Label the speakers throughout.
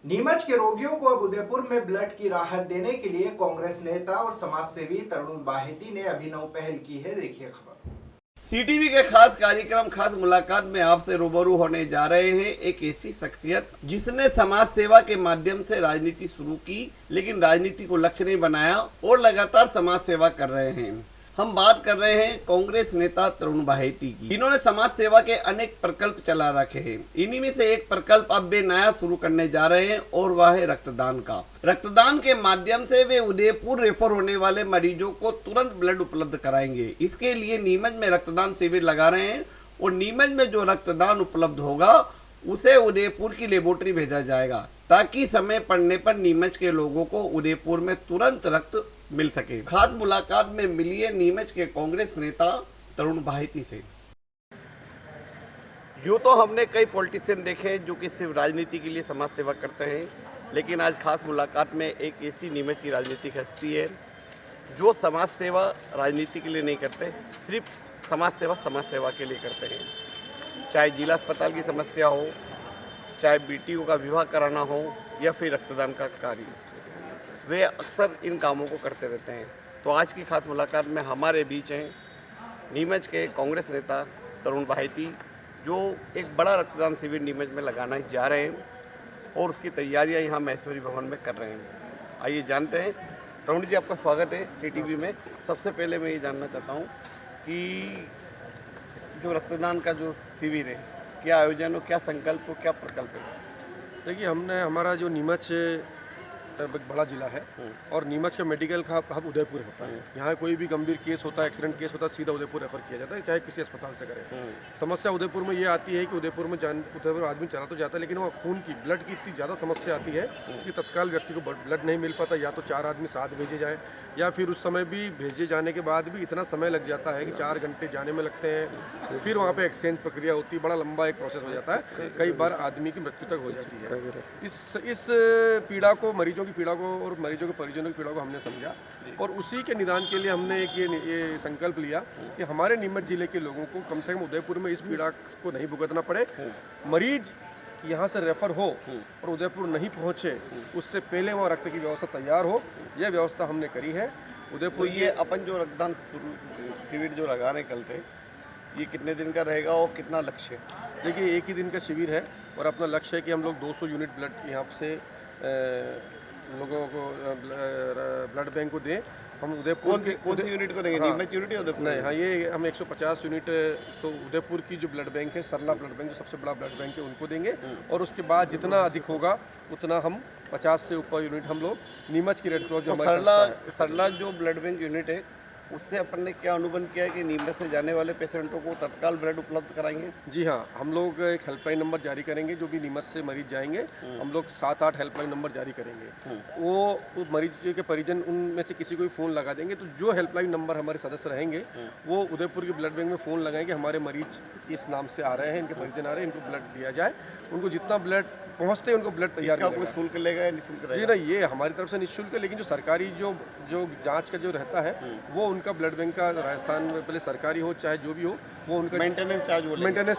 Speaker 1: नीमच के रोगियों को अब उदयपुर में ब्लड की राहत देने के लिए कांग्रेस नेता और समाजसेवी तरुण बाहेती ने अभिनव पहल की है। देखिए खबर।
Speaker 2: सीटीवी के खास कार्यक्रम खास मुलाकात में आपसे रूबरू होने जा रहे हैं एक ऐसी शख्सियत जिसने समाज सेवा के माध्यम से राजनीति शुरू की, लेकिन राजनीति को लक्ष्य नहीं बनाया और लगातार समाज सेवा कर रहे हैं। हम बात कर रहे हैं कांग्रेस नेता तरुण बाहेती की। इन्होंने समाज सेवा के अनेक प्रकल्प चला रखे हैं। इन्हीं में से एक प्रकल्प अब वे नया शुरू करने जा रहे हैं और वह है रक्तदान का। रक्तदान के माध्यम से वे उदयपुर रेफर होने वाले मरीजों को तुरंत ब्लड उपलब्ध कराएंगे। इसके लिए नीमच में रक्तदान शिविर लगा रहे हैं और नीमच में जो रक्तदान उपलब्ध होगा उसे उदयपुर की लेबोरेटरी भेजा जाएगा ताकि समय पड़ने पर नीमच के लोगों को उदयपुर में तुरंत रक्त मिल सके। खास मुलाकात में मिली है नीमच के कांग्रेस नेता तरुण बाहेती से। यूँ तो हमने कई पॉलिटिशियन देखे हैं जो कि सिर्फ राजनीति के लिए समाज सेवा करते हैं, लेकिन आज खास मुलाकात में एक ऐसी नीमच की राजनीतिक हस्ती है जो समाज सेवा राजनीति के लिए नहीं करते, सिर्फ समाज सेवा के लिए करते हैं। चाहे जिला अस्पताल की समस्या हो, चाहे बीटीओ का विवाह कराना हो या फिर रक्तदान का कार्य, वे अक्सर इन कामों को करते रहते हैं। तो आज की खास मुलाकात में हमारे बीच हैं नीमच के कांग्रेस नेता तरुण बाहेती, जो एक बड़ा रक्तदान शिविर नीमच में लगाना जा रहे हैं और उसकी तैयारियां यहाँ महेश्वरी भवन में कर रहे हैं। आइए जानते हैं। तरुण जी, आपका स्वागत है टीटीवी में। सबसे पहले मैं ये जानना चाहता हूँ कि जो रक्तदान का जो शिविर है, क्या आयोजन हो, क्या संकल्प हो, क्या प्रकल्प है?
Speaker 3: देखिए, हमने हमारा जो नीमच एक बड़ा ज़िला है और नीमच का मेडिकल का हब उदयपुर होता है। यहाँ कोई भी गंभीर केस होता है, एक्सीडेंट केस होता है, सीधा उदयपुर रेफर किया जाता है, चाहे किसी अस्पताल से करें। समस्या उदयपुर में ये आती है कि उदयपुर आदमी चला तो जाता है, लेकिन वो खून की, ब्लड की इतनी ज़्यादा समस्या आती है कि तत्काल व्यक्ति को ब्लड नहीं मिल पाता। या तो 4 आदमी साथ भेजे जाएँ, या फिर उस समय भी भेजे जाने के बाद भी इतना समय लग जाता है कि 4 घंटे जाने में लगते हैं। फिर वहाँ पर एक्सचेंज प्रक्रिया होती है, बड़ा लंबा एक प्रोसेस हो जाता है, कई बार आदमी की मृत्यु तक हो जाती है। इस पीड़ा को, मरीजों की पीड़ा को और मरीजों के परिजनों की पीड़ा को हमने समझा और उसी के निदान के लिए हमने एक ये संकल्प लिया कि हमारे नीमच जिले के लोगों को कम से कम उदयपुर में इस पीड़ा को नहीं भुगतना पड़े। मरीज यहाँ से रेफर हो और उदयपुर नहीं पहुँचे, उससे पहले वहाँ रक्त की व्यवस्था तैयार हो, यह व्यवस्था हमने करी है उदयपुर।
Speaker 2: ये अपन जो रक्तदान शिविर जो लगा रहे कल थे, ये कितने दिन का रहेगा और कितना लक्ष्य है?
Speaker 3: देखिए, एक ही दिन का शिविर है और अपना लक्ष्य है कि हम लोग 200 यूनिट ब्लड यहाँ से लोगों को ब्लड बैंक को दें। हम उदयपुर
Speaker 2: कौन सी यूनिट को देंगे?
Speaker 3: हाँ,
Speaker 2: नीमच यूनिट या उदयपुर?
Speaker 3: नहीं, हाँ, ये हम 150 यूनिट तो उदयपुर की जो ब्लड बैंक है, सरला ब्लड बैंक जो सबसे बड़ा ब्लड बैंक है, उनको देंगे। और उसके बाद जितना अधिक होगा उतना हम 50 से ऊपर यूनिट हम लोग नीमच की रेड क्रॉस जो हमारे
Speaker 2: सरला जो ब्लड बैंक यूनिट है, उससे अपन ने क्या अनुबंध किया है कि नीमच से जाने वाले पेशेंटों को तत्काल ब्लड उपलब्ध कराएंगे?
Speaker 3: जी हाँ, हम लोग एक हेल्पलाइन नंबर जारी करेंगे। जो भी नीमच से मरीज जाएंगे, हम लोग 7-8 हेल्पलाइन नंबर जारी करेंगे। वो उस मरीज के परिजन उनमें से किसी को भी फ़ोन लगा देंगे, तो जो हेल्पलाइन नंबर हमारे सदस्य रहेंगे वो उदयपुर के ब्लड बैंक में फ़ोन लगाएंगे, हमारे मरीज इस नाम से आ रहे हैं, इनके परिजन आ रहे हैं, इनको ब्लड दिया जाए। उनको जितना ब्लड पहुँचते हैं उनको ब्लड तैयार
Speaker 2: का कोई शुल्क लेगा या निःशुल्क
Speaker 3: जी
Speaker 2: रहेगा?
Speaker 3: नहीं, ये हमारी तरफ से निःशुल्क है, लेकिन जो सरकारी जो जांच का जो रहता है वो उनका ब्लड बैंक का राजस्थान में पहले सरकारी हो चाहे जो भी हो, वो उनका मेंटेनेंस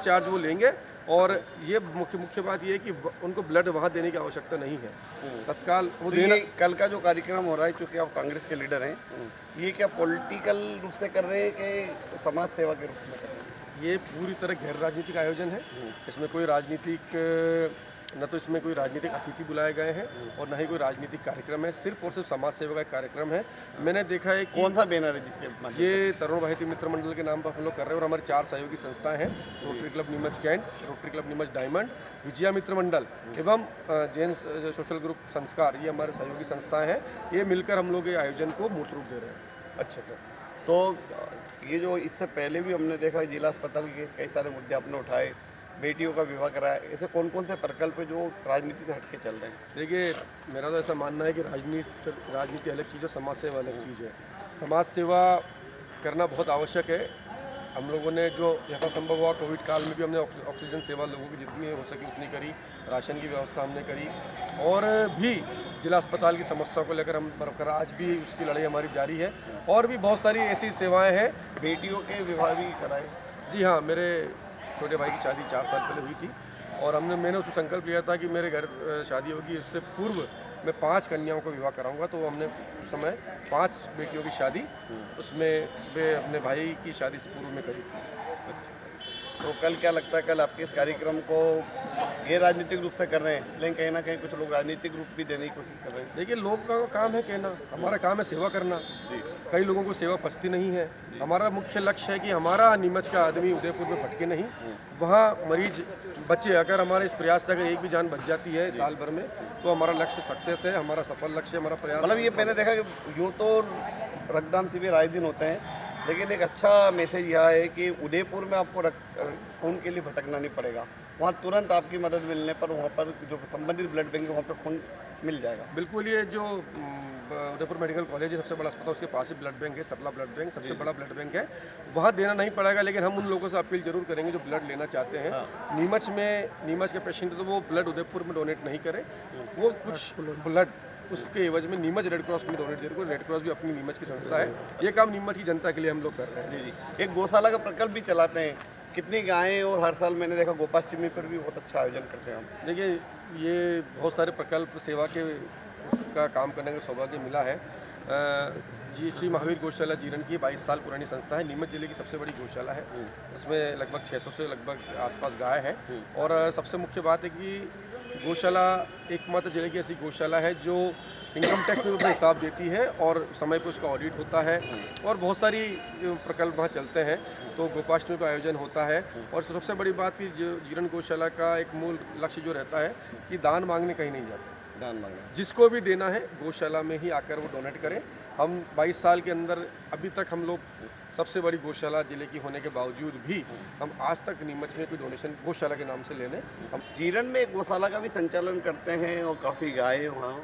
Speaker 3: चार्ज वो लेंगे। और ये मुख्य बात ये है कि उनको ब्लड वहाँ देने की आवश्यकता नहीं है, तत्काल वो
Speaker 2: देना। कल का जो कार्यक्रम हो रहा है, चूँकि आप कांग्रेस के लीडर हैं, ये क्या पॉलिटिकल रूप से कर रहे हैं कि समाज सेवा के रूप में कर रहे हैं?
Speaker 3: ये पूरी तरह गैर राजनीतिक आयोजन है। इसमें कोई राजनीतिक न तो इसमें कोई राजनीतिक अतिथि बुलाए गए हैं और न ही कोई राजनीतिक कार्यक्रम है, सिर्फ और सिर्फ समाज सेवा का कार्यक्रम है। मैंने देखा है कि
Speaker 2: कौन सा बैनर है जिसके? ये
Speaker 3: तरुण बाहेती मित्र मंडल के नाम पर हम लोग कर रहे हैं और हमारे 4 सहयोगी संस्थाएं हैं, rotary club Neemuch cantt, rotary club Neemuch diamond, Vijaya Mitra Mandal एवं जैन सोशल ग्रुप संस्कार, ये हमारे सहयोगी संस्थाएं हैं। ये मिलकर हम लोग ये आयोजन को मूर्त रूप दे रहे हैं।
Speaker 2: अच्छा, तो ये जो इससे पहले भी हमने देखा है जिला अस्पताल के कई सारे मुद्दे आपने उठाए, बेटियों का विवाह कराया, ऐसे कौन कौन से प्रकल्प है जो राजनीति से हटके चल रहे हैं?
Speaker 3: देखिए, मेरा तो ऐसा मानना है कि राजनीति अलग चीज़ है, समाज सेवा अलग चीज़ है। समाज सेवा करना बहुत आवश्यक है। हम लोगों ने जो यथासंभव हुआ कोविड काल में भी हमने ऑक्सीजन सेवा लोगों की जितनी हो सकी उतनी करी, राशन की व्यवस्था हमने करी और भी जिला अस्पताल की समस्या को लेकर हम बरकरार आज भी उसकी लड़ाई हमारी जारी है। और भी बहुत सारी ऐसी सेवाएं हैं।
Speaker 2: बेटियों के विवाह भी कराए?
Speaker 3: जी हाँ, मेरे छोटे भाई की शादी 4 साल पहले हुई थी और मैंने उसको संकल्प लिया था कि मेरे घर शादी होगी, उससे पूर्व मैं 5 कन्याओं को विवाह कराऊंगा। तो हमने उस समय 5 बेटियों की शादी उसमें वे अपने भाई की शादी से पूर्व में करी थी।
Speaker 2: तो कल क्या लगता है, कल आपके इस कार्यक्रम को ये राजनीतिक रूप से कर रहे हैं, लेकिन कहीं ना कहीं कुछ लोग राजनीतिक रूप भी देने की कोशिश कर रहे हैं?
Speaker 3: देखिए, लोग का काम है कहना, हमारा काम है सेवा करना। कई लोगों को सेवा पसती नहीं है। हमारा मुख्य लक्ष्य है कि हमारा नीमच का आदमी उदयपुर में भटके नहीं, वहाँ मरीज बचे। अगर हमारे इस प्रयास से अगर एक भी जान बच जाती है साल भर में, तो हमारा लक्ष्य सक्सेस है, हमारा सफल लक्ष्य, हमारा प्रयास।
Speaker 2: मतलब ये मैंने देखा कि यूँ तो रक्तदान शिविर आए दिन होते हैं, लेकिन एक अच्छा मैसेज यह है कि उदयपुर में आपको खून के लिए भटकना नहीं पड़ेगा। वहाँ तुरंत आपकी मदद मिलने पर वहाँ पर जो संबंधित ब्लड बैंक है वहाँ पर खून मिल जाएगा।
Speaker 3: बिल्कुल, ये जो उदयपुर मेडिकल कॉलेज है, सबसे बड़ा अस्पताल, उसके पास ही ब्लड बैंक है, सरला ब्लड बैंक सबसे बड़ा ब्लड बैंक है। वहाँ देना नहीं पड़ेगा, लेकिन हम उन लोगों से अपील जरूर करेंगे जो ब्लड लेना चाहते हैं। नीमच के पेशेंट तो वो ब्लड उदयपुर में डोनेट नहीं करें, वो कुछ ब्लड उसके एवज में नीमच रेड क्रॉस में डोनेट दे। रेड क्रॉस भी अपनी नीमच की संस्था है। ये काम नीमच की जनता के लिए हम लोग कर रहे हैं।
Speaker 2: जी। एक गौशाला का प्रकल्प भी चलाते हैं, कितनी गायें, और हर साल मैंने देखा गोपाष्टमी पर भी बहुत अच्छा आयोजन करते हैं हम।
Speaker 3: देखिए, ये बहुत सारे प्रकल्प सेवा के उसका काम करने का सौभाग्य मिला है। जी श्री महावीर गौशाला जीरन की 22 साल पुरानी संस्था है, नीमच जिले की सबसे बड़ी गौशाला है। इसमें लगभग 600 से लगभग आसपास गाय है। और सबसे मुख्य बात है कि गौशाला एकमात्र जिले की ऐसी गौशाला है जो इनकम टैक्स में अपना हिसाब देती है और समय पर उसका ऑडिट होता है। और बहुत सारी प्रकल्प वहाँ चलते हैं, तो गोपाष्टमी का आयोजन होता है। और सबसे बड़ी बात कि जो जीरन गौशाला का एक मूल लक्ष्य जो रहता है कि दान मांगने कहीं नहीं जाते,
Speaker 2: दान मांगना,
Speaker 3: जिसको भी देना है गौशाला में ही आकर वो डोनेट करें। हम 22 साल के अंदर अभी तक हम लोग सबसे बड़ी गौशाला जिले की होने के बावजूद भी हम आज तक नीमच में कोई डोनेशन गौशाला के नाम से लेने। हम
Speaker 2: जीरन में एक गौशाला का भी संचालन करते हैं और काफ़ी गाय हैं वहाँ,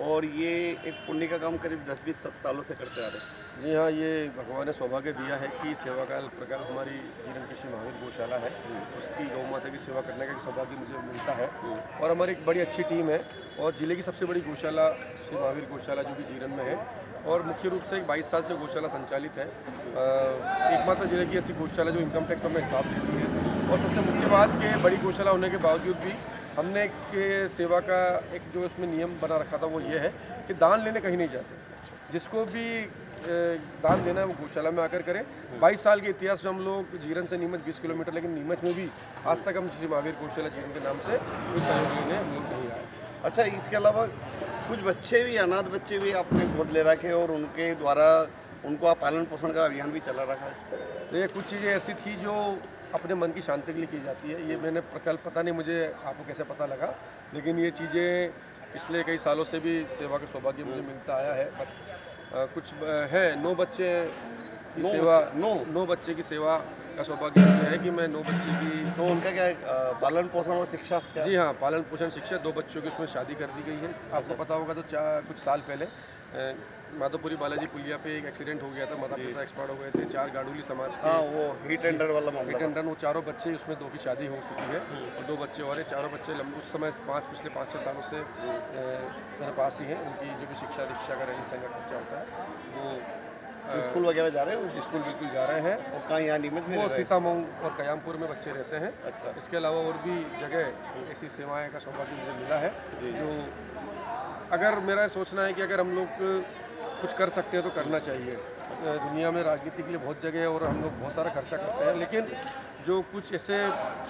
Speaker 2: और ये एक पुण्य का काम करीब 10-20 सालों से करते आ रहे हैं।
Speaker 3: जी हाँ, ये भगवान ने सौभाग्य दिया है कि सेवा का प्रकार हमारी जीरन की श्री महावीर गौशाला है, उसकी गौ माता की सेवा करने का एक सौभाग्य मुझे मिलता है। और हमारी एक बड़ी अच्छी टीम है, और जिले की सबसे बड़ी गौशाला श्री महावीर गौशाला जो कि जीरन में है, और मुख्य रूप से 22 साल से गौशाला संचालित है। एकमात्र जिले की ऐसी गौशाला जो इनकम टैक्स पर अपना हिसाब देती है। और सबसे मुख्य बात कि बड़ी गौशाला होने के बावजूद भी हमने एक सेवा का एक जो इसमें नियम बना रखा था वो ये है कि दान लेने कहीं नहीं जाते। जिसको भी दान देना है वो गौशाला में आकर करें। 22 साल के इतिहास में हम लोग जीरन से नीमच 20 किलोमीटर, लेकिन नीमच में भी आज तक हम श्री महावीर गौशाला जीरन के नाम से कोई सहयोग लेने हम लोग नहीं आए।
Speaker 2: अच्छा, इसके अलावा कुछ बच्चे भी, अनाथ बच्चे भी आपने गोद ले रखे और उनके द्वारा उनको पालन पोषण का अभियान भी चला रखा है।
Speaker 3: ये कुछ चीज़ें ऐसी थी जो अपने मन की शांति के लिए की जाती है। ये मैंने प्रकल्प पता नहीं मुझे आपको कैसे पता लगा, लेकिन ये चीज़ें पिछले कई सालों से भी सेवा का सौभाग्य मुझे मिलता आया है। कुछ है 9 बच्चे की सेवा, 9 बच्चे की सेवा का सौभाग्य मुझे है कि मैं 9 बच्चे की।
Speaker 2: तो उनका क्या पालन पोषण और शिक्षा क्या?
Speaker 3: जी हाँ, पालन पोषण शिक्षा। 2 बच्चों की उसमें शादी कर दी गई है। आपको पता होगा तो कुछ साल पहले माधोपुरी बालाजी पुलिया पे एक एक्सीडेंट हो गया था, माता पिता एक्सपायर हो गए थे। 4 गाडूली समाज के,
Speaker 2: हाँ, वो हिट एंड रन वाला मामला,
Speaker 3: हिट एंड रन, वो चारों बच्चे, उसमें 2 की शादी हो चुकी है और 2 बच्चे और हैं। चारों बच्चे उस समय पिछले 5-6 सालों से मेरे पास ही हैं। उनकी जो भी शिक्षा दीक्षा का रहने सहन का खर्चा होता है वो
Speaker 2: स्कूल वगैरह जा रहे हैं?
Speaker 3: स्कूल बिल्कुल जा रहे हैं।
Speaker 2: और कहाँ यहाँ नीमच में?
Speaker 3: वो सीतामऊ और कयामपुर में बच्चे रहते हैं।
Speaker 2: अच्छा।
Speaker 3: इसके अलावा और भी जगह ऐसी सेवाएं का सौभाग्य मुझे मिला है। जो अगर मेरा सोचना है कि अगर हम लोग कुछ कर सकते हैं तो करना चाहिए। दुनिया में राजनीति के लिए बहुत जगह है और हम लोग बहुत सारा खर्चा करते हैं, लेकिन जो कुछ ऐसे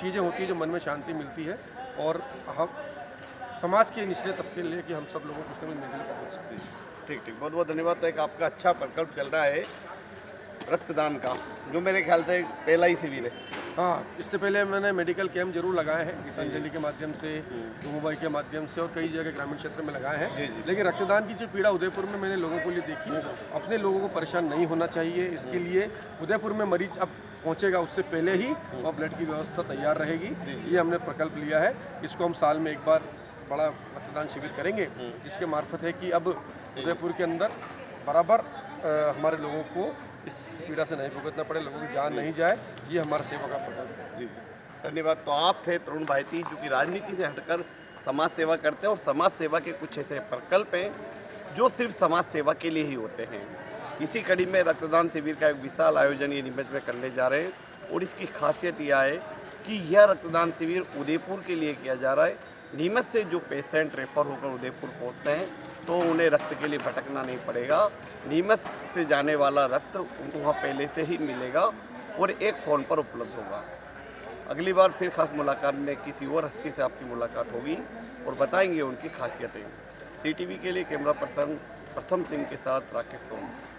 Speaker 3: चीज़ें होती हैं जो मन में शांति मिलती है, और हम समाज के निचले तबके लिए कि हम सब लोगों को कुछ न कुछ मिलकर कर सकते हैं।
Speaker 2: ठीक ठीक, बहुत बहुत धन्यवाद। तो एक आपका अच्छा प्रकल्प चल रहा है रक्तदान का, जो मेरे ख्याल से पहला ही शिविर है।
Speaker 3: हाँ, इससे पहले मैंने मेडिकल कैंप जरूर लगाए हैं, गीतांजलि के माध्यम से, डूमोबाई के माध्यम से, और कई जगह ग्रामीण क्षेत्र में लगाए हैं। लेकिन रक्तदान की जो पीड़ा उदयपुर में मैंने लोगों को लिए देखी, अपने लोगों को परेशान नहीं होना चाहिए। इसके लिए उदयपुर में मरीज अब पहुंचेगा उससे पहले ही और ब्लड की व्यवस्था तैयार रहेगी। ये हमने प्रकल्प लिया है। इसको हम साल में एक बार बड़ा रक्तदान शिविर करेंगे, जिसके मार्फत है कि अब उदयपुर के अंदर बराबर हमारे लोगों को इस पीड़ा से नहीं भुगतना पड़े, लोगों की जान नहीं जाए। ये हमारा सेवा का प्रकल्प है।
Speaker 2: धन्यवाद। तो आप थे तरुण भाईती, जो कि राजनीति से हटकर समाज सेवा करते हैं, और समाज सेवा के कुछ ऐसे प्रकल्प हैं जो सिर्फ समाज सेवा के लिए ही होते हैं। इसी कड़ी में रक्तदान शिविर का एक विशाल आयोजन ये नीमच में करने जा रहे हैं, और इसकी खासियत यह है कि यह रक्तदान शिविर उदयपुर के लिए किया जा रहा है। नीमच से जो पेशेंट रेफर होकर उदयपुर पहुंचते हैं तो उन्हें रक्त के लिए भटकना नहीं पड़ेगा। नीमच से जाने वाला रक्त उनको वहाँ पहले से ही मिलेगा और एक फ़ोन पर उपलब्ध होगा। अगली बार फिर खास मुलाकात में किसी और हस्ती से आपकी मुलाकात होगी और बताएंगे उनकी खासियतें। CTV के लिए कैमरा पर्सन प्रथम सिंह के साथ राकेश सोम।